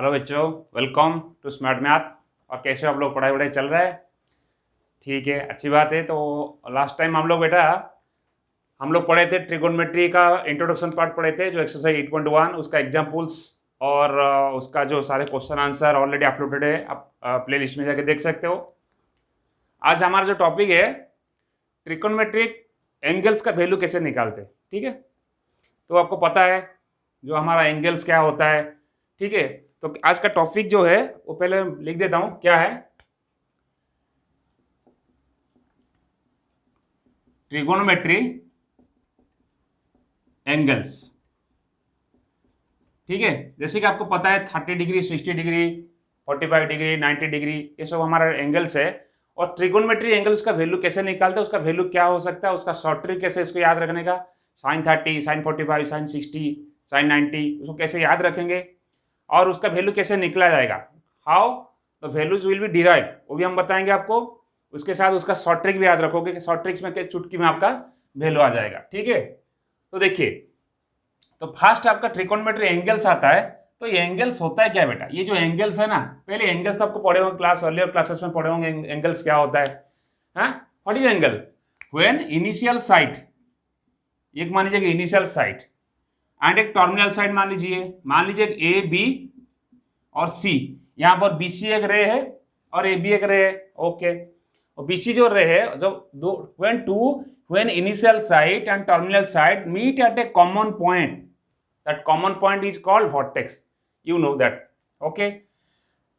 Hello बच्चों, welcome to smart math. और कैसे आप लोग पढ़ाई चल रहा है? ठीक है, अच्छी बात है। तो लास्ट टाइम हम लोग पढ़े थे ट्रिगोनोमेट्री का इंट्रोडक्शन पार्ट पढ़े थे, जो एक्सरसाइज 8.1 उसका एग्जाम्पल्स और उसका जो सारे क्वेश्चन आंसर ऑलरेडी अपलोडेड है, आप प्ले लिस्ट में जाके देख सकते हो। आज हमारा जो टॉपिक है ट्रिगोनोमेट्रिक एंगल्स का वैल्यू कैसे निकालते, ठीक है। तो आपको पता है जो हमारा एंगल्स क्या होता है, ठीक है। तो आज का टॉपिक जो है वो पहले लिख देता हूं, क्या है? ट्रिगोनोमेट्री एंगल्स, ठीक है। जैसे कि आपको पता है 30 डिग्री, 60 डिग्री, 45 डिग्री, 90 डिग्री, ये सब हमारा एंगल्स है। और ट्रिगोनोमेट्री एंगल्स का वैल्यू कैसे निकालते हैं, उसका वैल्यू क्या हो सकता है, उसका शॉर्ट ट्रिक कैसे इसको याद रखने का, sin 30, sin 45, sin 60, sin 90, उसको कैसे याद रखेंगे और उसका वैल्यू कैसे निकला जाएगा, how the values will be derive, वो भी हम बताएंगे आपको। उसके साथ उसका शॉर्ट ट्रिक भी याद रखोगे कि शॉर्ट ट्रिक्स में चुटकी में आपका वैल्यू आ जाएगा, ठीक है। तो देखिए, तो फर्स्ट आपका ट्रिगोनोमेट्री एंगल्स आता है। तो ये एंगल्स होता है क्या बेटा? ये जो एंगल्स है ना, पहले एंगल्स तो आपको पढ़े होंगे क्लास, अर्लियर क्लासेस में पढ़े होंगे एंगल्स क्या होता है। What is angle? When initial side, एक मान लीजिए इनिशियल साइड एंड एक टर्मिनल साइड मान लीजिए ए बी और सी, यहां पर बी सी एक रे है और ए बी एक रे है, ओके। और बी सी जो रे है, जब दो when initial site and terminal site meet at a common point, that common point is called vertex, you know that, okay.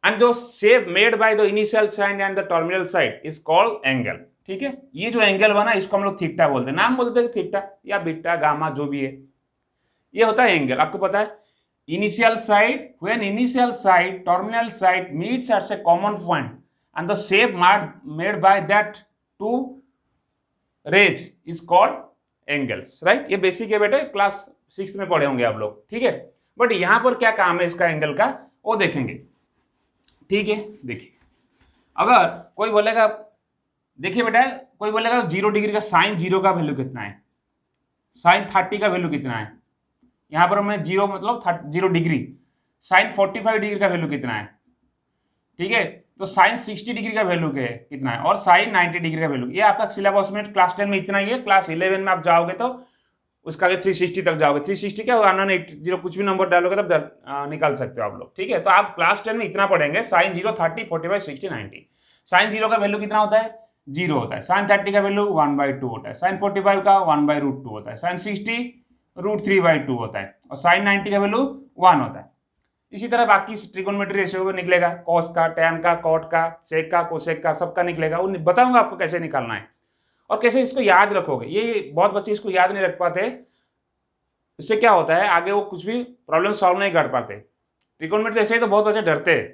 and the shape made by the initial side and the terminal side is called angle, ठीक है। ये जो angle बना इसको हम लोग theta बोलते हैं, नाम बोलते हैं थीटा या बीटा गामा जो भी है, ये होता है एंगल। आपको पता है initial side, when initial side terminal side meets at a common point and the shape made by that two rays is called angles, right. ये बेसिक है बेटे, क्लास 6 में पढ़े होंगे आप लोग, ठीक है। बट यहां पर क्या काम है इसका एंगल का, वो देखेंगे, ठीक है। देखिए, अगर कोई बोलेगा, देखिए बेटा, कोई बोलेगा 0 डिग्री का साइन 0 का वैल्यू कितना है, साइन 30 का वैल्यू कितना है, यहां पर मैं 0 मतलब 0 डिग्री, साइन 45 डिग्री का वैल्यू कितना है, ठीक है। तो साइन 60 डिग्री का वैल्यू कितना है और साइन 90 डिग्री का वैल्यू, ये आपका सिलेबस में क्लास 10 में इतना ही है। क्लास 11 में आप जाओगे तो उसका 360 तक जाओगे, 360 क्या 180 कुछ भी नंबर डालोगे तब निकाल सकते हो आप लोग, ठीक है। तो आप क्लास 10 में इतना पढ़ेंगे, साइन 0, 30, 45, 60, 90। साइन 0 का वैल्यू कितना होता है? 0 होता है। साइन 30 का वैल्यू 1/2 होता है। साइन 45 का 1/√2 होता है। साइन 60 √3/2 होता है और साइन 90 का वैल्यू 1 होता है। इसी तरह बाकी ट्रिगोनोमेट्री रेशियो निकलेगा, कॉस का, टैन का, कॉट का, सेक का, कोसेक का, सबका निकलेगा। वो बताऊंगा आपको कैसे निकालना है और कैसे इसको याद रखोगे। ये बहुत बच्चे इसको याद नहीं रख पाते, इससे क्या होता है आगे वो कुछ भी प्रॉब्लम सॉल्व नहीं कर पाते। ट्रिगोनोमेट्री ऐसे ही तो बहुत बच्चे डरते हैं,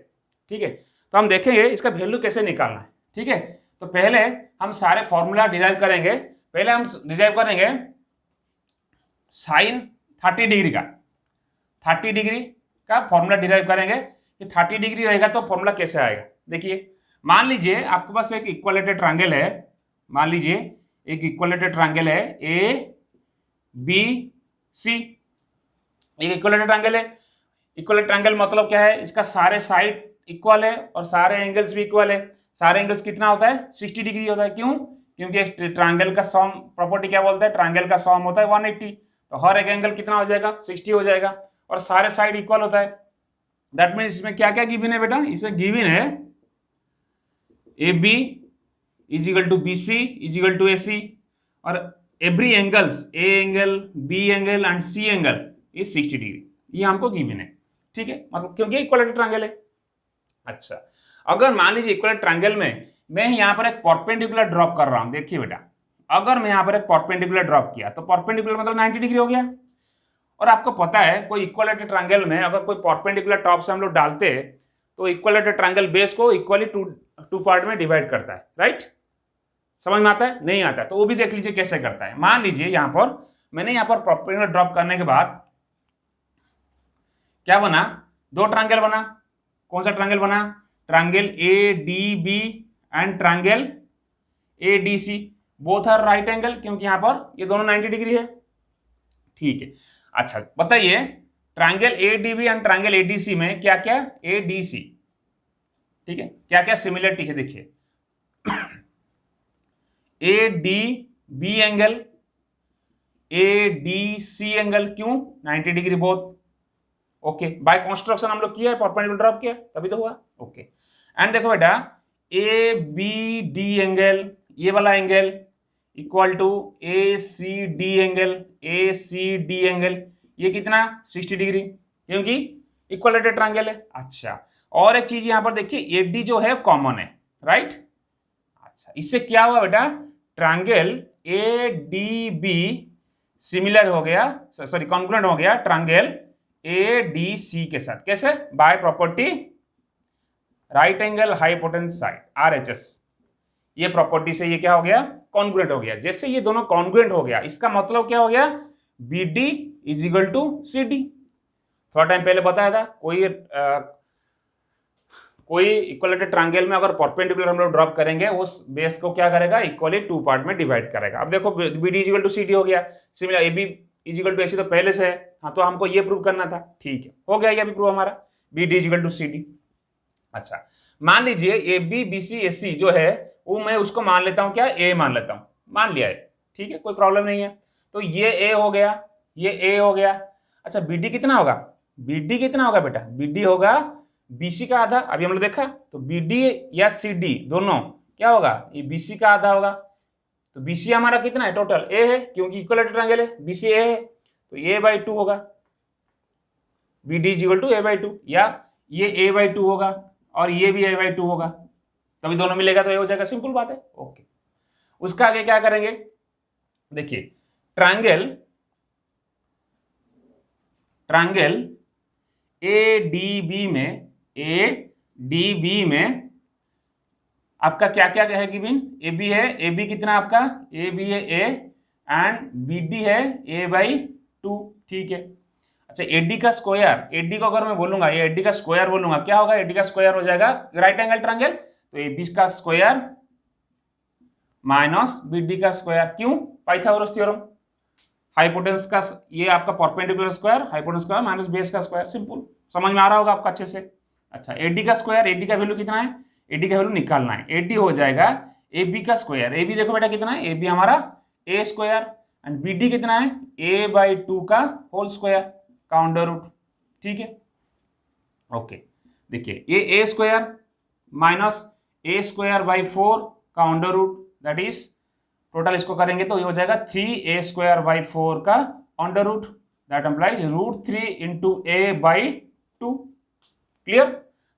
ठीक है। तो हम देखेंगे इसका वैल्यू कैसे निकालना है, ठीक है। तो पहले हम सारे फॉर्मूला डिराइव करेंगे। पहले हम डिराइव करेंगे साइन 30 डिग्री का, 30 डिग्री का फॉर्मूला डिराइव करेंगे कि 30 डिग्री रहेगा तो फॉर्मूला कैसे आएगा। देखिए, मान लीजिए आपके पास एक इक्वलेटेड ट्रायंगल है, मान लीजिए एक इक्वलेटेड ट्रायंगल है ए बी सी, एक इक्वलेटेड ट्रायंगल है। इक्वलेटेड ट्रायंगल मतलब क्या है, इसका सारे साइड इक्वल है और सारे एंगल्स भी इक्वल है। सारे एंगल्स कितना होता है? 60 डिग्री होता है। क्यों? क्योंकि एक ट्रायंगल का सम प्रॉपर्टी क्या बोलता है, ट्रायंगल का सम होता है 180, तो हर एक एंगल कितना हो जाएगा? 60 हो जाएगा और सारे साइड इक्वल होता है। दैट मीन्स इसमें क्या क्या गिवन है बेटा? इसमें गिवन है A B is equal to B C is equal to A C और every angles A angle, B angle and C angle is 60 degree, ये हमको गिवन है, ठीक है। मतलब क्योंकि इक्वलेटेड ट्रायंगल है। अच्छा, अगर मान लीजिए इक्वलेटेड ट्रायंगल में मैं यहां पर एक परपेंडिकुलर ड्रॉप कर रहा हूं, देखिए बेटा, अगर मैं यहां पर एक परपेंडिकुलर ड्रॉप किया तो परपेंडिकुलर मतलब 90 डिग्री हो गया। और आपको पता है कोई इक्वलेटेड ट्रायंगल में अगर कोई परपेंडिकुलर टॉप से हम लोग डालते हैं तो इक्वलेटेड ट्रायंगल बेस को इक्वली टू पार्ट में डिवाइड करता है, राइट। समझ में आता है? नहीं आता तो वो भी देख लीजिए कैसे करता है। मान लीजिए यहां पर मैंने यहां पर परपेंडिकुलर ड्रॉप करने के बाद क्या बना? दो ट्रायंगल बना। कौन सा ट्रायंगल बना? Triangle A D B and triangle A D C, both are right angle, क्योंकि यहां पर ये दोनों 90 डिग्री है, ठीक है। अच्छा बताइए, triangle ADB and triangle ADC में क्या क्या, एडीसी, ठीक है, क्या क्या सिमिलरिटी है देखिए। एडीबी एंगल, एडीसी एंगल, क्यों 90 degree both, okay, by construction हम लोग किया है, परपेंडिकुलर ड्रॉप किया तभी तो हुआ, ओके। एंड देखो बेटा ए बी डी एंगल, ये वाला angle equal to A C D angle, A C D angle, ये कितना 60 डिग्री, क्योंकि इक्वलेटेड ट्रायंगल है। अच्छा, और एक चीज यहां पर देखिए एडी जो है कॉमन है, राइट। अच्छा, इससे क्या हुआ बेटा, triangle A D B similar हो गया, सॉरी कॉन्ग्रुएंट हो गया ट्रायंगल ए डी सी के साथ, कैसे, by property right angle hypotenuse side, RHS, ये प्रॉपर्टी से ये क्या हो गया, कॉन्ग्रुएंट हो गया। जैसे ये दोनों कॉन्ग्रुएंट हो गया, इसका मतलब क्या हो गया, BD is equal to CD। थोड़ा टाइम पहले बताया था, कोई इक्वलेटेड ट्रायंगल में अगर परपेंडिकुलर हम लोग ड्रॉप करेंगे, उस बेस को क्या करेगा, इक्वली 2 पार्ट में डिवाइड करेगा। अब देखो BD is equal to CD हो गया, similar AB is equal to AC तो पहले से है, हाँ, तो हमको ये प्रूव करना था, ठीक है, हो गया ये भी प्रूव हमारा, BD is equal to CD। अच्छा, मान लीजिए AB BC AC जो है वो मैं उसको मान लेता हूं क्या, A मान लेता हूं, मान लिया है, ठीक है, कोई प्रॉब्लम नहीं है। तो ये A हो गया, ये A हो गया। अच्छा, BD कितना होगा, BD कितना होगा बेटा, BD होगा BC का आधा, अभी हम लोग देखा, तो BD या CD दोनों क्या होगा, ये BC का आधा होगा। तो BC हमारा कितना है, टोटल A है, क्योंकि इक्वलेटेड ट्रायंगल है, BC A है, तो A/2 होगा, BD is equal to A/2, या ये A/2 होगा और ये भी A/2 होगा, तभी दोनों मिलेगा तो ये हो जाएगा, सिंपल बात है, ओके। उसका आगे क्या करेंगे, देखिए ट्रायंगल ADB में आपका क्या क्या है गिवन, AB है, AB कितना आपका, AB है A एंड BD है A/2, ठीक है। अच्छा, AD का स्क्वायर, AD को अगर मैं बोलूंगा, ये AD का स्क्वायर बोलूंगा, क्या होगा, AD का स्क्वायर हो जाएगा राइट एंगल ट्रायंगल, तो AB का स्क्वायर माइनस BD का स्क्वायर, क्यों, पाइथागोरस थ्योरम, हाइपोटेन्यूस का ये आपका perpendicular square, hypotenuse square minus base का स्क्वायर, सिंपल, समझ में आ रहा होगा आपका अच्छे से। अच्छा, AD का स्क्वायर, AD का वैल्यू कितना है, AD का वैल्यू निकालना है, AD हो जाएगा AB का स्क्वायर, AB देखो बेटा कितना है, AB हमारा A स्क्वायर, एंड BD कितना है, A/2 का होल स्क्वायर का अंडर रूट, ठीक है, ओके। देखिए ये A स्क्वायर माइनस A²/4 का under root, that is total इसको करेंगे तो ये हो जाएगा 3A²/4 का under root, that implies √3 into A/2, clear.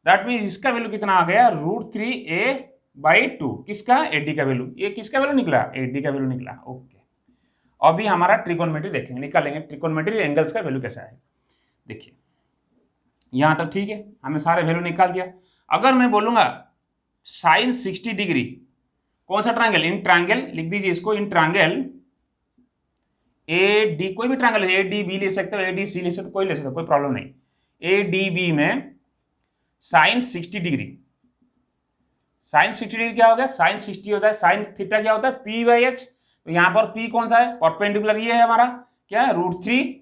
That means इसका वैल्यू कितना आ गया, √3A/2, किसका, AD का वैल्यू, ये किसका वैल्यू निकला, AD का वैल्यू निकला, ओके। अभी हमारा ट्रिगोनोमेट्री देखेंगे, निकालेंगे ट्रिगोनोमेट्री एंगल्स का वैल्यू कैसा है। देखिए यहां तक ठीक है, हमने सारे वैल्यू निकाल दिया। अगर मैं बोलूंगा sin 60 डिग्री, कौन सा ट्रायंगल, इन ट्रायंगल लिख दीजिए इसको, इन ट्रायंगल AD, कोई भी ट्रायंगल है, ADB ले सकते हो, ADC ले सकते हो, कोई ले सकते हो, कोई प्रॉब्लम नहीं। ADB में sin 60 डिग्री, sin 60 डिग्री क्या होगा, sin 60 होता है, sin थीटा क्या होता है, P/H, तो यहां पर P कौन सा है, परपेंडिकुलर ये है हमारा, क्या है, √3,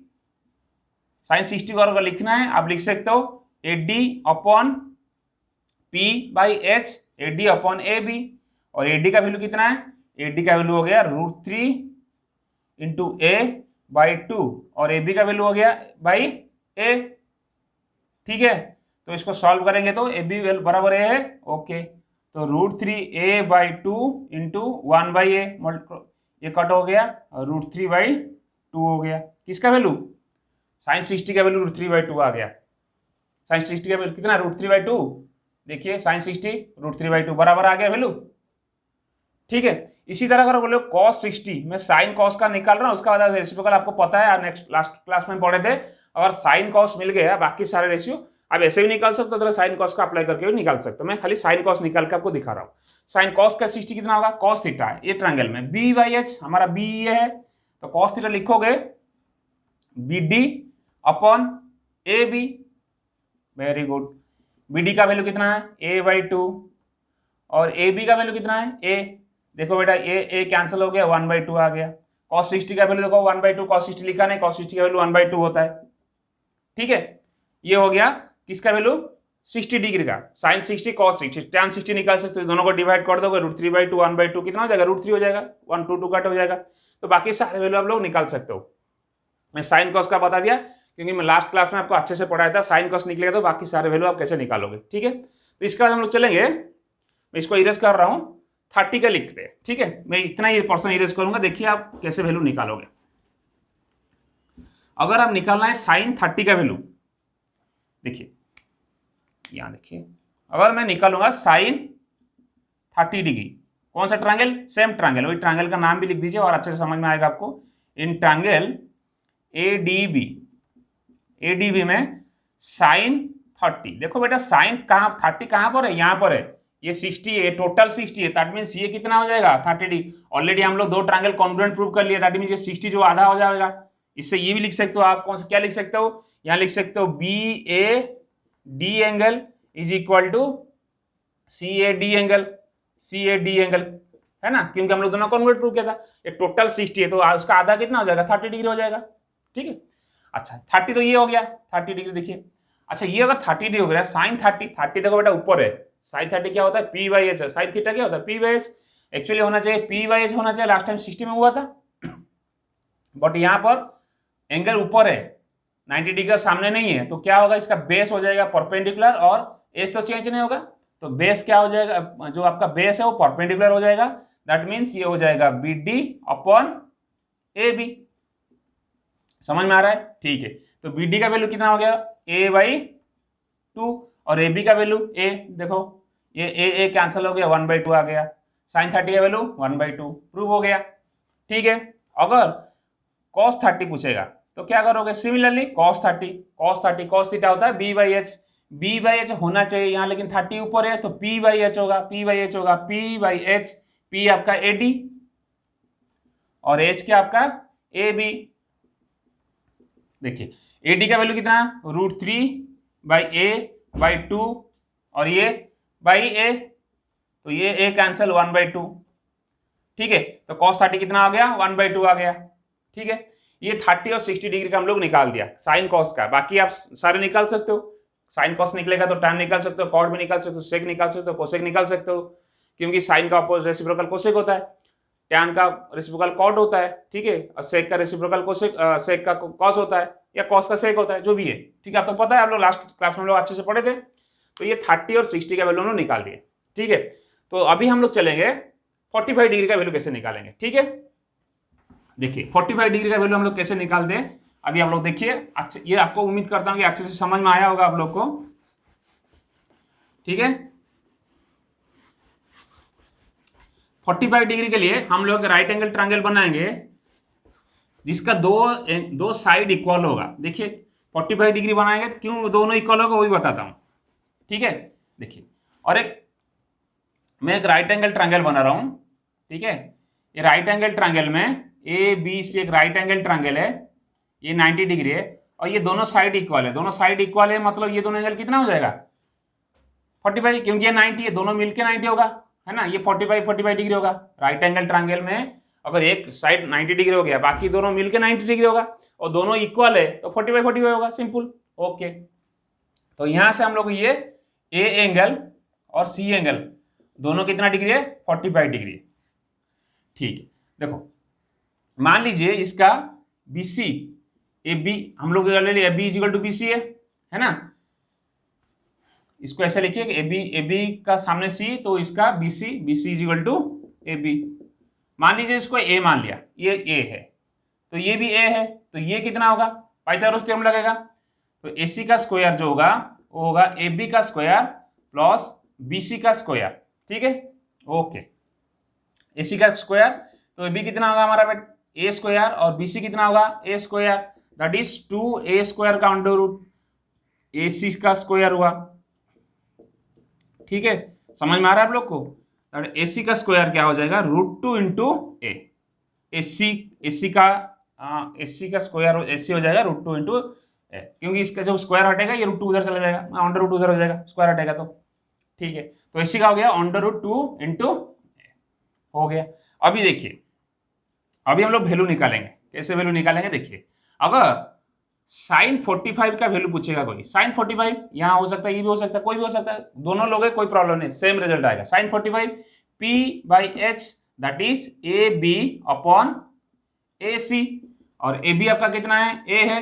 sin 60 को अगर लिखना है आप लिख सकते हो AD/P/H, AD/AB, और AD का वैल्यू कितना है, AD का वैल्यू हो गया √3 इंटू A/2, और AB का वैल्यू हो गया A, ठीक है। तो इसको सॉल्व करेंगे तो AB बराबर A है, ओके। तो √3A/2 इंटू 1/A, ये कट हो गया, √3/2 हो गया, किसका वैल्यू, sin 60 का वैल्यू √3/2 आ गया, sin 60 का वैल्यू कितना, √3/2, देखिए sin 60 √3/2 बराबर आ गया वैल्यू, ठीक है। इसी तरह अगर बोलो cos 60, मैं sin cos का निकाल रहा हूं, उसका बाद रेसिप्रोकल आपको पता है, नेक्स्ट लास्ट क्लास में पढ़े थे, अगर sin cos मिल गया, बाकी सारे रेशियो आप ऐसे भी निकाल सकते हो, तो sin cos का अप्लाई करके भी निकाल सकते हो, मैं खाली sin cos निकाल के आपको दिखा रहा हूँ। sin cos का 60 कितना होगा, cos थीटा है, ये ट्रायंगल में B/H, हमारा B ये है, तो cos थीटा लिखोगे BD/AB, वेरी गुड। BD का वैल्यू कितना है, A/2, और AB का वैल्यू कितना है, A, देखो बेटा A कैंसिल हो गया, 1/2 आ गया। cos 60 का वैल्यू देखो 1/2, cos 60 लिखा नहीं, cos 60 का वैल्यू 1/2 होता है, ठीक है, ये हो गया किसका वैल्यू, 60 डिग्री का, साइन 60 कॉस 60 tan 60 निकाल सकते हो, दोनों को डिवाइड कर दोगे √3/2 1/2 कितना हो जाएगा, √3 हो जाएगा, 1 2 2 कट हो जाएगा। तो बाकी सारे वैल्यू आप लोग निकाल सकते हो। मैं साइन कॉस का बता दिया क्योंकि मैं लास्ट क्लास में आपको अच्छे से पढ़ाया था, साइन कॉस निकलेगा तो बाकी सारे वैल्यू आप कैसे निकालोगे। ठीक है, तो इसके बाद हम लोग चलेंगे, मैं इसको इरेज कर रहा हूं, 30 का लिखते हैं। ठीक है, मैं इतना ही पर्सन इरेज करूंगा, देखिए आप कैसे वैल्यू निकालोगे। अगर आप निकालना है साइन 30 का वैल्यू, देखिए यहां देखिए, अगर मैं निकालूंगा साइन 30 डिग्री, कौन सा ट्रायंगल, सेम ट्रायंगल, वही ट्रायंगल का नाम भी लिख दीजिए और अच्छे से समझ में आएगा आपको। इन ट्रायंगल एडीबी में साइन 30, देखो बेटा साइन कहां 30 कहां पर है, यहां पर है, ये 60 है, टोटल 60 है, दैट मींस ये कितना हो जाएगा 30 डिग्री। ऑलरेडी हम लोग दो ट्रायंगल कॉन्ग्रुएंट प्रूव कर लिए, दैट मींस ये 60 जो आधा हो जाएगा। इससे ये भी लिख सकते हो आप, कौन सा क्या लिख सकते हो, यहां लिख सकते हो BAD angle is equal to CAD angle, है ना, क्योंकि हम लोग दोनों कॉन्ग्रुएंट प्रूव किया था। ये टोटल 60 है तो उसका आधा कितना हो जाएगा, 30 डिग्री हो जाएगा। ठीक है, अच्छा 30 तो ये हो गया 30 डिग्री, देखिए। अच्छा ये अगर 30 डिग्री हो गया, साइन 30 देखो बेटा ऊपर है, साइन 30 क्या होता है P/H है, साइन थीटा क्या होता है P/H, एक्चुअली होना चाहिए P/H होना चाहिए, लास्ट टाइम 60 में हुआ था, बट यहां पर एंगल ऊपर है, 90 डिग्री का सामने नहीं है, तो क्या होगा, इसका बेस हो जाएगा परपेंडिकुलर और एज तो चेंज नहीं होगा, तो बेस क्या हो जाएगा, जो आपका बेस है वो परपेंडिकुलर हो जाएगा, दैट मींस ये हो जाएगा BD अपॉन AB। समझ में आ रहा है, ठीक है। तो BD का वैल्यू कितना हो गया A/2 और AB का वैल्यू A, देखो ये A कैंसिल हो गया, 1/2 आ गया, साइन 30 का वैल्यू 1/2 प्रूव हो गया। ठीक है, अगर cos 30 पूछेगा तो क्या करोगे, सिमिलरली cos 30 cos थीटा होता है B/H होना चाहिए यहाँ, लेकिन 30 ऊपर है तो P/H होगा, P/H P आपका AD और H क्या आपका AB। देखिए AD का वैल्यू कितना, √3/A/2 और ये A, तो ये A कैंसिल 1/2। ठीक है, तो cos 30 कितना आ गया 1/2 आ गया। ठीक है, ये 30 और 60 डिग्री का हम लोग निकाल दिया साइन कॉस का, बाकी आप सारे निकाल सकते हो, साइन कॉस निकलेगा तो tan निकाल सकते हो, कॉट भी निकाल सकते हो, सेक निकाल सकते हो, कोसेक निकाल सकते हो, क्योंकि साइन का अपोजिट रेसिप्रोकल कोसेक होता है, tan का रेसिप्रोकल कॉट होता है। ठीक है, और सेक का रेसिप्रोकल कोसेक, सेक का कॉस होता है या कॉस का सेक होता है, जो भी है। ठीक है, आपको पता है, आप लोग लास्ट क्लास में हम लोग अच्छे से पढ़े थे। तो ये 30 और 60 का वैल्यू हम लोग निकाल दिए। ठीक है, तो अभी हम लोग चलेंगे 45 डिग्री का वैल्यू कैसे निकालेंगे। ठीक है, देखिए 45 डिग्री का वैल्यू हम लोग कैसे निकाल दें, अभी आप लोग देखिए। अच्छा, ये आपको उम्मीद करता हूं कि अच्छे से समझ में आया होगा आप लोग को। ठीक है, 45 डिग्री के लिए हम लोग राइट एंगल ट्रायंगल बनाएंगे जिसका दो साइड इक्वल होगा। देखिए 45 डिग्री बनाएंगे तो क्यों दोनों इक्वल होगा वो भी बताता हूं। ठीक है, देखिए, और मैं एक राइट एंगल ट्रायंगल बना रहा हूं। ठीक है, ये राइट एंगल ट्रायंगल में ABC एक राइट एंगल ट्रायंगल है, ये 90 डिग्री है और ये दोनों साइड इक्वल है, दोनों साइड इक्वल है मतलब ये दोनों एंगल कितना हो जाएगा 45, क्योंकि ये 90 है, दोनों मिलके 90 होगा, है ना, ये 45 डिग्री होगा। राइट एंगल ट्रायंगल में अगर एक साइड 90 डिग्री हो गया, बाकी दोनों मिलके 90 डिग्री होगा और दोनों इक्वल है तो 45 होगा, सिंपल। ओके, तो यहां से हम लोग ये A एंगल और C एंगल दोनों कितना डिग्री है 45 डिग्री। ठीक है, देखो मान लीजिए इसका BC AB हम लोग ले लिए, AB इक्वल टू BC है ना, इसको ऐसे लिखिए कि AB का सामने C तो इसका BC इक्वल टू AB। मान लीजिए इसको A मान लिया, ये A है तो ये भी A है, तो ये कितना होगा, पाइथागोरस थ्योरम लगेगा, तो AC का स्क्वायर जो होगा वो होगा AB का स्क्वायर प्लस BC का स्क्वायर। ठीक है, ओके, AC का स्क्वायर तो AB कितना होगा हमारा बेटा A स्क्वायर और BC कितना होगा A square, that is 2A square का अंडर रूट AC का स्क्वायर हुआ। ठीक है, समझ में आ रहा है आप लोग को, AC का स्क्वायर क्या हो जाएगा √2 इंटू A, AC का स्क्वायर AC हो जाएगा √2 इंटू A, क्योंकि इसका जब स्क्वायर हटेगा ये √2 उधर चला जाएगा, अंडर रूट उधर हो जाएगा, स्क्वायर हटेगा तो। ठीक है, तो AC का हो गया √2 इंटू हो गया। अभी देखिए, अभी हम लोग वैल्यू निकालेंगे, कैसे वैल्यू निकालेंगे देखिए, अगर साइन 45 का वैल्यू पूछेगा कोई, साइन 45 यहाँ हो सकता है, ये भी हो सकता है, कोई भी हो सकता है, दोनों लोग है, कोई प्रॉब्लम नहीं, सेम रिजल्ट आएगा। Sine 45 P by H that is A B upon A C, और ए बी आपका कितना है, ए है,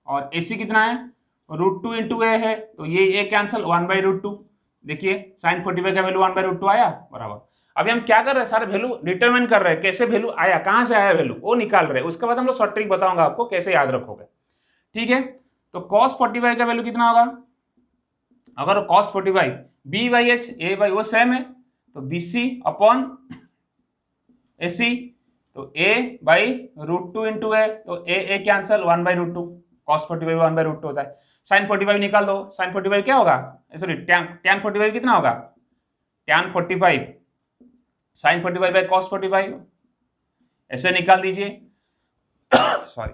और ए सी कितना है, √2 इंटू ए है, तो ये ए कैंसिल, 1/√2। देखिए साइन 45 का वैल्यू 1/√2 आया बराबर। अभी हम क्या कर रहे हैं, सारे वैल्यू डिटरमाइन कर रहे हैं, कैसे वैल्यू आया, कहां से आया वैल्यू, वो निकाल रहे हैं। उसके बाद हम लोग शॉर्ट ट्रिक बताऊंगा आपको कैसे याद रखोगे, ठीक है। तो cos 45 का वैल्यू कितना होगा, अगर cos 45 b by H A by वो सेम है, तो बी सी अपॉन ए सी, तो a बाई √2 इंटू ए, तो ए कैंसल, 1/√2, cos 45 1/√2 होता है। साइन 45 निकाल दो, साइन 45 क्या होगा, सॉरी tan 45 कितना होगा, tan 45 साइन 45 बाई cos 45, ऐसे निकाल दीजिए सॉरी,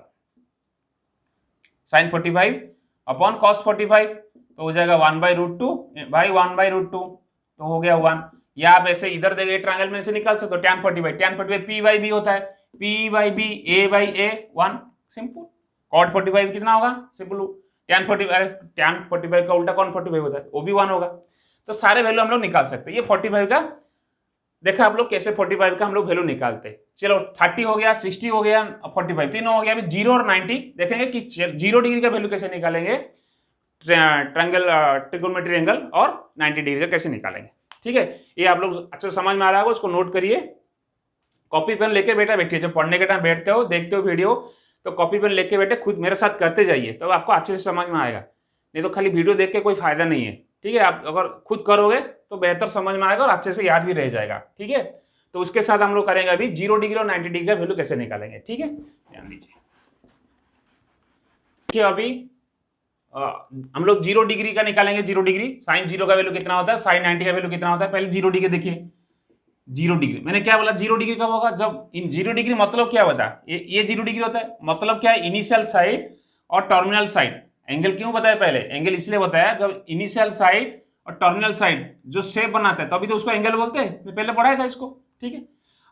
साइन 45 अपॉन cos 45, तो हो जाएगा 1/√2 बाई 1/√2, तो हो गया 1। या आप ऐसे इधर देखिए ट्रायंगल में से निकाल सकते हो, tan 45 p बाई बी होता है, p by B a by a 1, simple. cot 45 कितना होगा, सिंपल, tan 45 का उल्टा cot 45 होता है, वो भी 1 होगा। तो सारे वैल्यू हम लोग निकाल सकते हैं। ये 45 का देखा आप लोग कैसे 45 का हम लोग वैल्यू निकालते हैं। चलो 30 हो गया, 60 हो गया, 45 तीनों हो गया। अभी 0 और 90 देखेंगे कि 0 डिग्री का वैल्यू कैसे निकालेंगे, ट्रायंगल ट्रिगोनोमेट्री एंगल, और 90 डिग्री का कैसे निकालेंगे, ठीक है। ये आप लोग अच्छे समझ में आ रहा होगा, उसको नोट करिए, कॉपी पेन लेके बैठिए, जब पढ़ने के टाइम बैठते हो, देखते हो वीडियो, तो कॉपी पेन लेके बैठे, खुद मेरे साथ करते जाइए, तो आपको अच्छे से समझ में आएगा। नहीं तो खाली वीडियो देख के कोई फायदा नहीं है, ठीक है। आप अगर खुद करोगे तो बेहतर समझ में आएगा और अच्छे से याद भी रह जाएगा, ठीक है। तो उसके साथ हम लोग करेंगे अभी 0 डिग्री और 90 डिग्री का वैल्यू कैसे निकालेंगे, ठीक है, ध्यान दीजिए। देखिए अभी हम लोग 0 डिग्री का निकालेंगे। 0 डिग्री, साइन 0 का वैल्यू कितना होता है, साइन 90 का वैल्यू कितना होता है। पहले 0 डिग्री देखिए, 0 डिग्री मैंने क्या बोला, 0 डिग्री कब होगा, जब इन 0 डिग्री मतलब क्या होता है, ये 0 डिग्री होता है, मतलब क्या है, इनिशियल साइड और टर्मिनल साइड। एंगल क्यों बताया पहले, एंगल इसलिए बताया जब इनिशियल साइड और टर्मिनल साइड जो शेप बनाता है तभी तो उसको एंगल बोलते हैं, पहले पढ़ाया था इसको, ठीक है।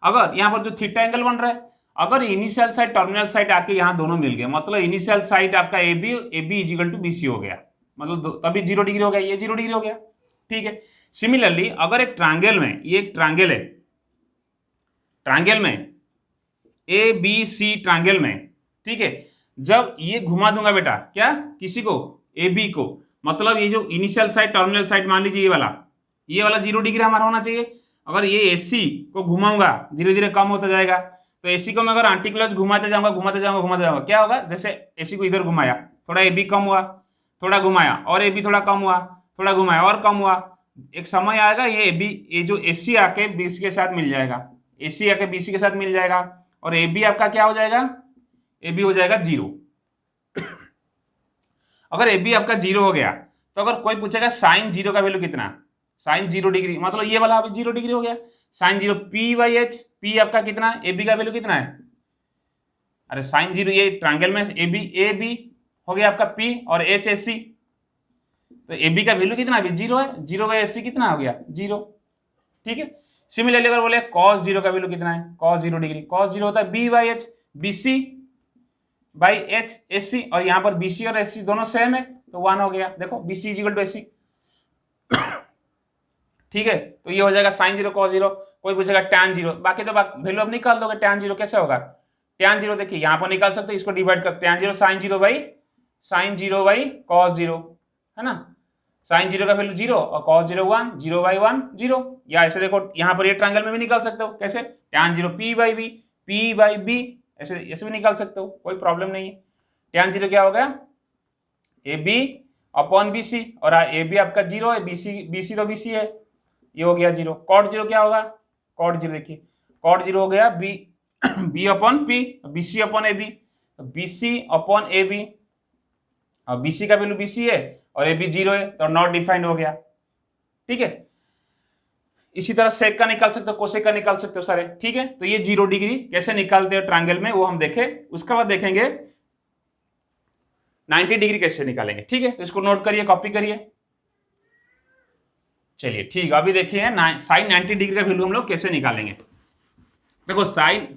अगर यहाँ पर जो थीटा एंगल बन रहा है, अगर इनिशियल साइड टर्मिनल साइड आके यहाँ दोनों मिल गए, मतलब इनिशियल साइड आपका A B is equal to BC हो गया, मतलब तभी 0 डिग्री हो गया, ये 0 डिग्री हो गया, ठीक है। सिमिलरली अगर एक ट्रायंगल में, ये एक ट्रायंगल है, ट्रायंगल में ABC ट्रायंगल में, ठीक है, जब ये घुमा दूंगा बेटा, क्या किसी को, AB को, मतलब ये जो इनिशियल साइड टर्मिनल साइड मान लीजिए ये वाला 0 डिग्री हमारा होना चाहिए। अगर ये AC को घुमाऊंगा, धीरे धीरे कम होता जाएगा, तो AC को मैं अगर एंटी क्लॉक्वाइज घुमाते जाऊंगा, क्या होगा, जैसे AC को इधर घुमाया, थोड़ा AB कम हुआ, थोड़ा घुमाया, और AB थोड़ा कम हुआ, थोड़ा घुमाया और कम हुआ, एक समय आएगा ये जो AC आके BC के साथ मिल जाएगा, AC आके BC के साथ मिल जाएगा, और AB आपका क्या हो जाएगा, AB हो जाएगा 0। अगर AB आपका 0 हो गया, तो अगर कोई पूछेगा साइन 0 का वैल्यू कितना, साइन 0 डिग्री, मतलब ये वाला अभी 0 डिग्री हो गया, sine 0 P by H, P आपका कितना, AB का वैल्यू कितना है, अरे साइन 0, ये ट्रायंगल में AB हो गया आपका P और H AC, तो AB का वैल्यू कितना अभी 0 है, 0 बाई AC कितना हो गया 0, ठीक है। सिमिलरली अगर बोले cos 0 का वैल्यू कितना है, cos 0 डिग्री, cos 0 होता है B by H BC by H AC, और यहाँ पर BC और SC दोनों सेम है, तो 1 हो गया, देखो BC इजिकल टू AC, ठीक है। तो ये हो जाएगा साइन 0 cos 0। कोई पूछेगा tan 0, बाकी तो वैल्यू अब निकाल दोगे। tan 0 कैसे होगा, tan 0 देखिए यहाँ पर निकाल सकते हो, इसको डिवाइड कर, tan 0 साइन 0 बाई cos 0 है ना, साइन 0 का वैल्यू 0 और cos 0 1, 0 बाई 1 0, या ऐसे देखो यहाँ पर ये ट्रायंगल में भी निकाल सकते हो, कैसे, tan 0 P बाई B, ऐसे भी निकाल सकते हो, कोई प्रॉब्लम नहीं है। tan 0 क्या हो गया, AB अपॉन BC, और AB आपका 0 है, BC तो BC है, ये हो गया 0। cot 0 क्या होगा, cot 0 देखिए, cot 0 हो गया B upon P, BC upon AB, BC upon AB, और BC का वैल्यू BC है और AB 0 है, तो नॉट डिफाइंड हो गया, ठीक है। इसी तरह सेक का निकाल सकते हो, कोसेक का निकाल सकते हो सारे, ठीक है। तो ये 0 डिग्री कैसे निकालते हो ट्रायंगल में, वो हम देखें। उसके बाद देखेंगे 90 डिग्री कैसे निकालेंगे, ठीक है। तो इसको नोट करिए, कॉपी करिए, चलिए ठीक। अभी देखिए साइन 90 डिग्री का वैल्यू हम लोग कैसे निकालेंगे। देखो साइन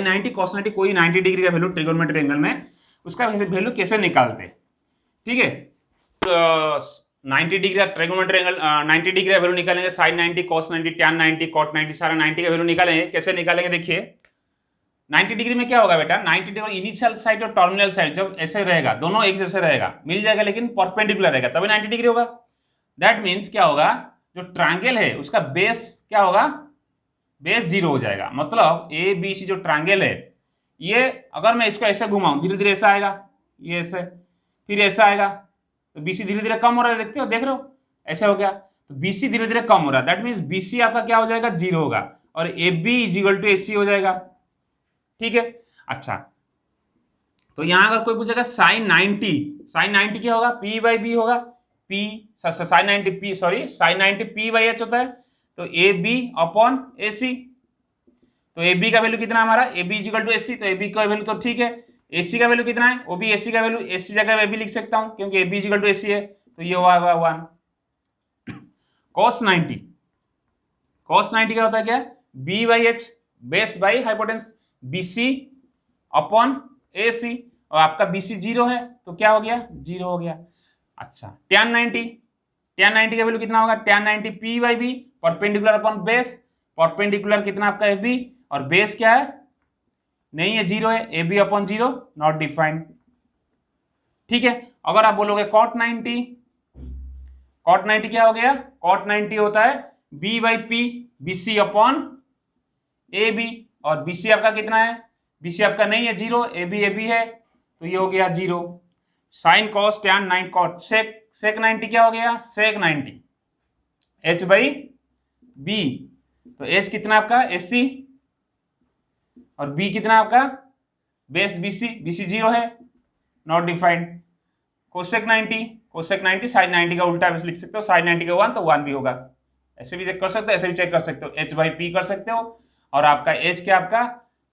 90 cos 90 कोई 90 डिग्री का वैल्यू ट्रिगोनोमेट्री एंगल में उसका वैल्यू कैसे निकालते हैं, ठीक है। 90 डिग्री का ट्रिगोनोमेट्री एंगल 90 डिग्री का वैल्यू निकालेंगे, साइन 90, कॉस 90, टैन 90, कॉट 90, सारा 90 का वैल्यू निकालेंगे। कैसे निकालेंगे देखिए, 90 डिग्री में क्या होगा बेटा, 90 डिग्री इनिशियल साइड और टर्मिनल साइड जब ऐसे रहेगा, दोनों एक जैसे रहेगा, मिल जाएगा लेकिन परपेंडिकुलर रहेगा, तभी 90 डिग्री होगा। दैट मीन्स क्या होगा, जो ट्रायंगल है उसका बेस क्या होगा, बेस 0 हो जाएगा। मतलब ए बी सी जो ट्रायंगल है, ये अगर मैं इसको ऐसे घुमाऊं, धीरे धीरे ऐसा आएगा, ये ऐसे, फिर ऐसा आएगा, तो बीसी धीरे धीरे कम हो रहा है, देखते हो, देख रहे हो, ऐसे हो गया, तो बीसी धीरे धीरे कम हो रहा है। दैट मीन्स बीसी आपका क्या हो जाएगा, 0 होगा, और A B is equal to A C हो जाएगा, ठीक है। अच्छा, तो यहां अगर कोई पूछेगा साइन 90, साइन 90 क्या होगा, पी बाई बी होगा, P sine 90 P, sorry sine 90 P by H होता है, तो ए बी अपॉन ए सी। तो ए बी का वैल्यू कितना हमारा, A B equal to A सी, तो ए बी का वैल्यू तो ठीक है, ए सी का वैल्यू कितना है, वो भी ए सी का वैल्यू, ए सी जगह ए बी लिख सकता हूं क्योंकि A B equal to A सी है, तो ये हुआ 1। cos 90, cos 90 क्या होता है, क्या, B by H, base by hypotenuse, B C upon A C, और आपका बी सी 0 है तो क्या हो गया, 0 हो गया। अच्छा, tan 90, tan 90 का वैल्यू कितना होगा, tan 90 P by B, perpendicular upon base, perpendicular कितना आपका ए बी, और बेस क्या है, नहीं है, 0 है, A B upon 0, not defined, ठीक है। अगर आप बोलोगे cot 90, cot 90 क्या हो गया, cot 90 होता है B by P, B C upon A B, और बी सी आपका कितना है, बी सी आपका नहीं है 0, ए बी है, तो ये हो गया 0। Sine cos tan 9 cot sec 90 क्या हो गया, सेक 90 एच बाई बी, तो एच कितना आपका एस सी, और बी कितना आपका बेस बी सी 0 है, नॉट डिफाइंड। कोसेक 90 साइन 90 का उल्टा लिख सकते हो, साइन 90 का 1 तो 1 भी होगा, ऐसे भी चेक कर सकते हो, ऐसे भी चेक कर सकते हो, एच बाई पी कर सकते हो, और आपका एच क्या आपका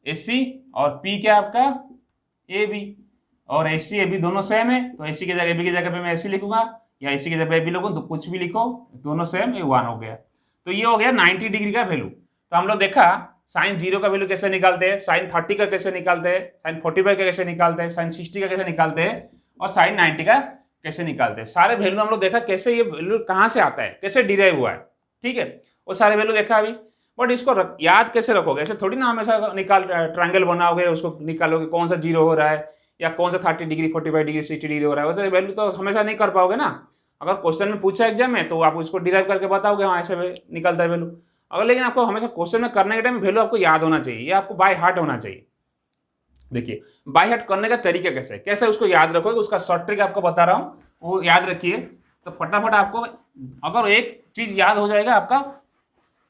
एस सी, और पी क्या आपका ए बी, और ए सी ए बी दोनों सेम है, तो ए सी की जगह ए बी की जगह पे मैं ए सी लिखूंगा, या ए सी की जगह ए बी लिखूँ, तो कुछ भी लिखो, दोनों सेम, ये 1 हो गया। तो ये हो गया 90 डिग्री का वैल्यू। तो हम लोग देखा साइन 0 का वैल्यू कैसे निकालते हैं, साइन 30 का कैसे निकालते हैं, साइन 45 का कैसे निकालते हैं, साइन 60 का कैसे निकालते हैं, और साइन 90 का कैसे निकालते हैं। सारे वैल्यू हम लोग देखा, कैसे ये वैल्यू कहाँ से आता है, कैसे डिराइव हुआ है, ठीक है, वो सारे वैल्यू देखा अभी। बट इसको याद कैसे रखोगे, ऐसे थोड़ी ना हमेशा ट्रायंगल बनाओगे, उसको निकालोगे कौन सा 0 हो रहा है, या कौन सा 30 डिग्री 45 डिग्री 60 डिग्री हो रहा है, वैसे वैल्यू तो हमेशा नहीं कर पाओगे ना। अगर क्वेश्चन में पूछा एग्जाम में तो आप उसको डिराइव करके बताओगे, हाँ ऐसे निकलता है वैल्यू। अगर लेकिन आपको हमेशा क्वेश्चन में करने के टाइम वैल्यू आपको याद होना चाहिए, ये आपको बाय हार्ट होना चाहिए। देखिए बाय हार्ट करने का तरीका कैसे उसको याद रखोगे, उसका शॉर्ट ट्रिक आपको बता रहा हूँ, वो याद रखिए, तो फटाफट आपको अगर एक चीज याद हो जाएगा, आपका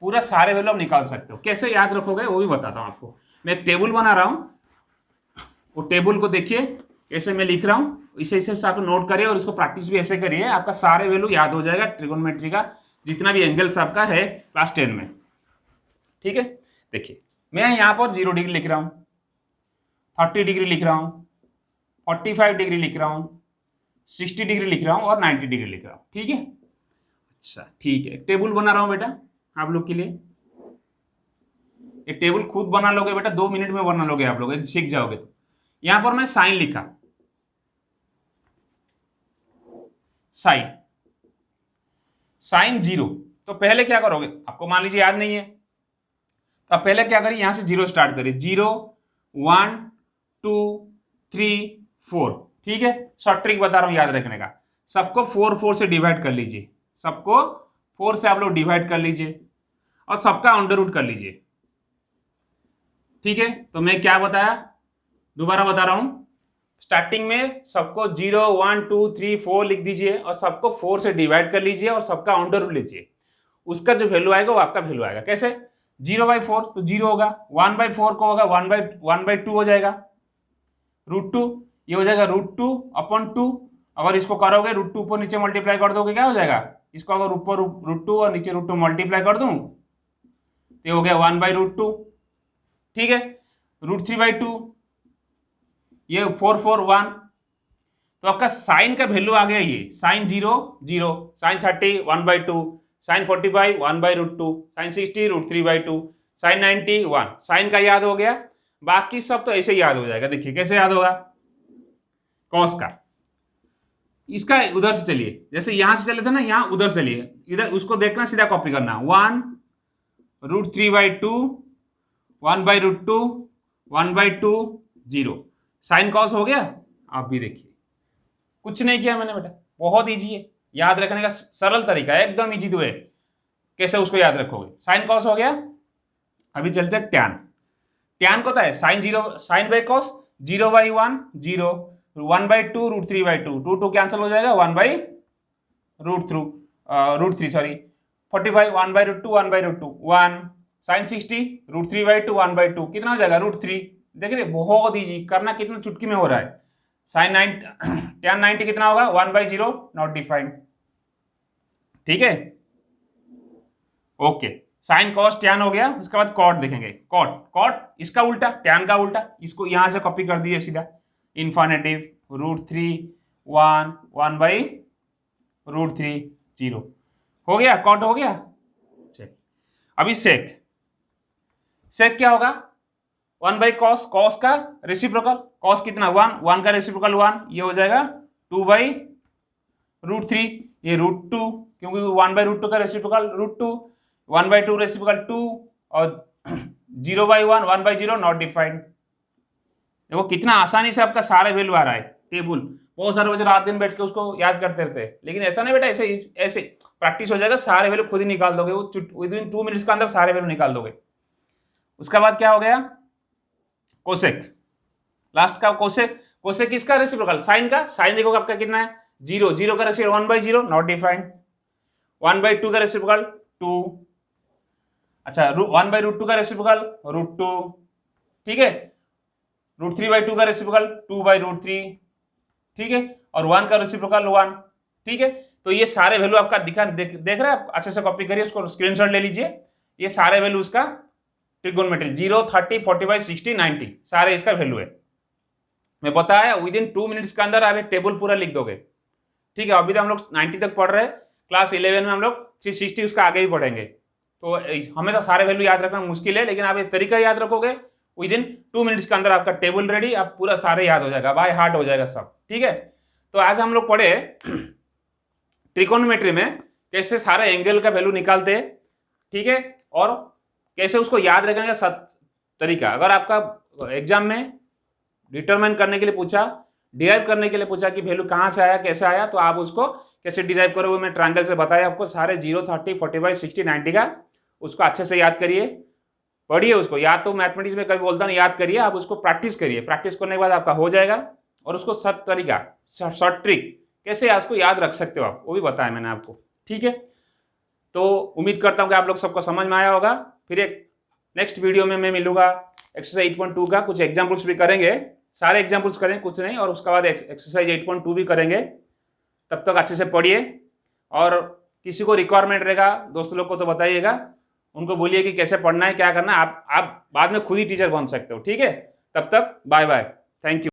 पूरा सारे वैल्यू आप निकाल सकते हो। कैसे याद रखोगे वो भी बताता हूँ आपको। मैं एक टेबल बना रहा हूँ, वो टेबल को देखिए कैसे मैं लिख रहा हूँ, इसे से आप नोट करिए, और इसको प्रैक्टिस भी ऐसे करिए, आपका सारे वैल्यू याद हो जाएगा ट्रिगोनोमेट्री का, जितना भी एंगल्स आपका है क्लास 10 में, ठीक है। देखिए मैं यहाँ पर 0 डिग्री लिख रहा हूँ, 30 डिग्री लिख रहा हूँ, 45 डिग्री लिख रहा हूँ, 60 डिग्री लिख रहा हूँ, और 90 डिग्री लिख रहा हूँ, ठीक है। अच्छा ठीक है, टेबल बना रहा हूँ बेटा आप लोग के लिए। एक टेबल खुद बना लोगे बेटा, 2 मिनट में बना लोगे आप लोग, सीख जाओगे। तो यहां पर मैं साइन लिखा, साइन 0, तो पहले क्या करोगे, आपको मान लीजिए याद नहीं है, तो आप पहले क्या करिए, यहां से 0 स्टार्ट करिए, 0 1 2 3 4, ठीक है। शॉर्ट ट्रिक बता रहा हूं याद रखने का, सबको 4 से डिवाइड कर लीजिए, सबको 4 से आप लोग डिवाइड कर लीजिए, और सबका अंडर रूट कर लीजिए, ठीक है। तो मैं क्या बताया, दोबारा बता रहा हूं, स्टार्टिंग में सबको 0 1 2 3 4 लिख दीजिए, और सबको 4 से डिवाइड कर लीजिए, और सबका अंडर रूट लीजिए, उसका जो वैल्यू आएगा वो आपका वैल्यू आएगा। कैसे, 0/4 तो 0 होगा, 1/4 को होगा 1/2 हो जाएगा, √2 ये हो जाएगा √2 अपॉन 2। अगर इसको करोगे √2 ऊपर नीचे मल्टीप्लाई कर दोगे क्या हो जाएगा, इसको अगर ऊपर √2 और नीचे √2 मल्टीप्लाई कर दूं तो हो गया 1/√2, ठीक है। √3/2 ये 4 4 1, तो आपका साइन का वैल्यू आ गया, ये sine 0 0, sine 30 1/2, sine 45 1/√2, sine 60 √3/2, sine 90 1, sine का याद हो गया, बाकी सब तो ऐसे याद हो जाएगा। देखिए कैसे याद होगा, कॉस का। इसका उधर से चलिए, जैसे यहां से चले थे ना, यहां उधर चलिए, इधर उसको देखना, सीधा कॉपी करना। 1√3/2, 1/√2, 1/2, 0। साइन कॉस हो गया। आप भी देखिए, कुछ नहीं किया मैंने बेटा, बहुत इजी है, याद रखने का सरल तरीका है, एकदम इजी वे। कैसे उसको याद रखोगे? साइन कॉस हो गया। अभी चलते हैं टैन। टैन को है sine 0, sine by cos 0/1 0, 1/2 √3/2, 2 cancel हो जाएगा, 1/√3 सॉरी 45, 1/√2 1/√2 1, साइन 60 √3/2 1/2 कितना हो जाएगा? √3। देख रहे, बहुत इजी करना, कितना चुटकी में हो रहा है। साइन 90 टैन 90 कितना होगा? 1/0 नॉट डिफाइंड। ठीक है, ओके। साइन कॉस टैन हो गया। उसके बाद कॉट देखेंगे। कॉट, कॉट इसका उल्टा, टैन का उल्टा, इसको यहां से कॉपी कर दीजिए सीधा, इन्फिनिटिव √3 1 1/√3 0 हो गया, कॉट हो गया। चलिए अभी सेक। सेक क्या होगा? 1/cos, कॉस का रेसिप्रोकल, कॉस कितना? 1, 1 का रेसिप्रोकल 1, ये हो जाएगा 2/√3, ये √2, क्योंकि 1/√2 का रेसिप्रोकल √2, 1/2 रेसिप्रोकल 2, और 0/1 1/0 नॉट डिफाइंड। देखो कितना आसानी से आपका सारे वैल्यू आ रहा है। टेबल बहुत सारे बच्चे रात दिन बैठ के उसको याद करते रहते हैं, लेकिन ऐसा नहीं बेटा, ऐसे ऐसे प्रैक्टिस हो जाएगा, सारे वैल्यू खुद ही निकाल दोगे, वो विदिन 2 मिनट्स के अंदर सारे वैल्यू निकाल दोगे। उसके बाद क्या हो गया? कोसेक, लास्ट का कोसेक। कोसेक किसका रेसिप्रोकल? साइन का। साइन देखो आपका कितना है? 0, 0 का रेसिप्रोकल 1/0 नॉट डिफाइंड, 1/2 का रेसिप्रोकल 2, अच्छा 1/√2 का रेसिप्रोकल √2, ठीक है, √3/2 का रेसिप्रोकल 2/√3, ठीक है, और 1 का रेसिप्रोकल 1, ठीक है। तो ये सारे वैल्यू आपका देख रहे हैं आप, अच्छे से कॉपी करिए, उसको स्क्रीनशॉट ले लीजिए। ये सारे वैल्यू उसका ट्रिगोनोमेट्री 0 30 45 60 90 सारे इसका वैल्यू है। मैं बताया विदिन 2 मिनट्स के अंदर आप टेबल पूरा लिख दोगे। ठीक है, अभी तो हम लोग 90 तक पढ़ रहे हैं, क्लास 11 में हम लोग 360 उसका आगे ही पढ़ेंगे। तो हमेशा सारे वैल्यू याद रखना मुश्किल है, लेकिन आप एक तरीका याद रखोगे, विदिन 2 मिनट्स के अंदर आपका टेबल रेडी, आप पूरा सारे याद हो जाएगा, बाय हार्ट हो जाएगा सब। ठीक है, तो आज हम लोग पढ़े ट्रिकोनोमेट्री में कैसे सारे एंगल का वैल्यू निकालते हैं, ठीक है, और कैसे उसको याद रखने का तरीका। अगर आपका एग्जाम में डिटरमाइन करने के लिए पूछा, डिराइव करने के लिए पूछा कि वैल्यू कहां से आया, कैसे आया, तो आप उसको कैसे डिराइव करोगे, मैं ट्रायंगल से बताया आपको, सारे 0 30 45 60 90 का उसको अच्छे से याद करिए, पढ़िए उसको। याद तो मैथमेटिक्स में कभी बोलता नहीं, याद करिए, आप उसको प्रैक्टिस करिए, प्रैक्टिस करने के बाद आपका हो जाएगा। और उसको शॉर्ट तरीका, शॉर्ट ट्रिक कैसे उसको याद रख सकते हो आप, वो भी बताया मैंने आपको। ठीक है, तो उम्मीद करता हूं कि आप लोग सबको समझ में आया होगा। फिर एक नेक्स्ट वीडियो में मैं मिलूंगा। एक्सरसाइज 8.2 का कुछ एग्जाम्पल्स भी करेंगे, सारे एग्जाम्पल्स करें कुछ नहीं, और उसके बाद एक्सरसाइज 8.2 भी करेंगे। तब तक अच्छे से पढ़िए, और किसी को रिक्वायरमेंट रहेगा दोस्त लोग को तो बताइएगा, उनको बोलिए कि कैसे पढ़ना है, क्या करना है। आप बाद में खुद ही टीचर बन सकते हो। ठीक है, तब तक बाय बाय, थैंक यू।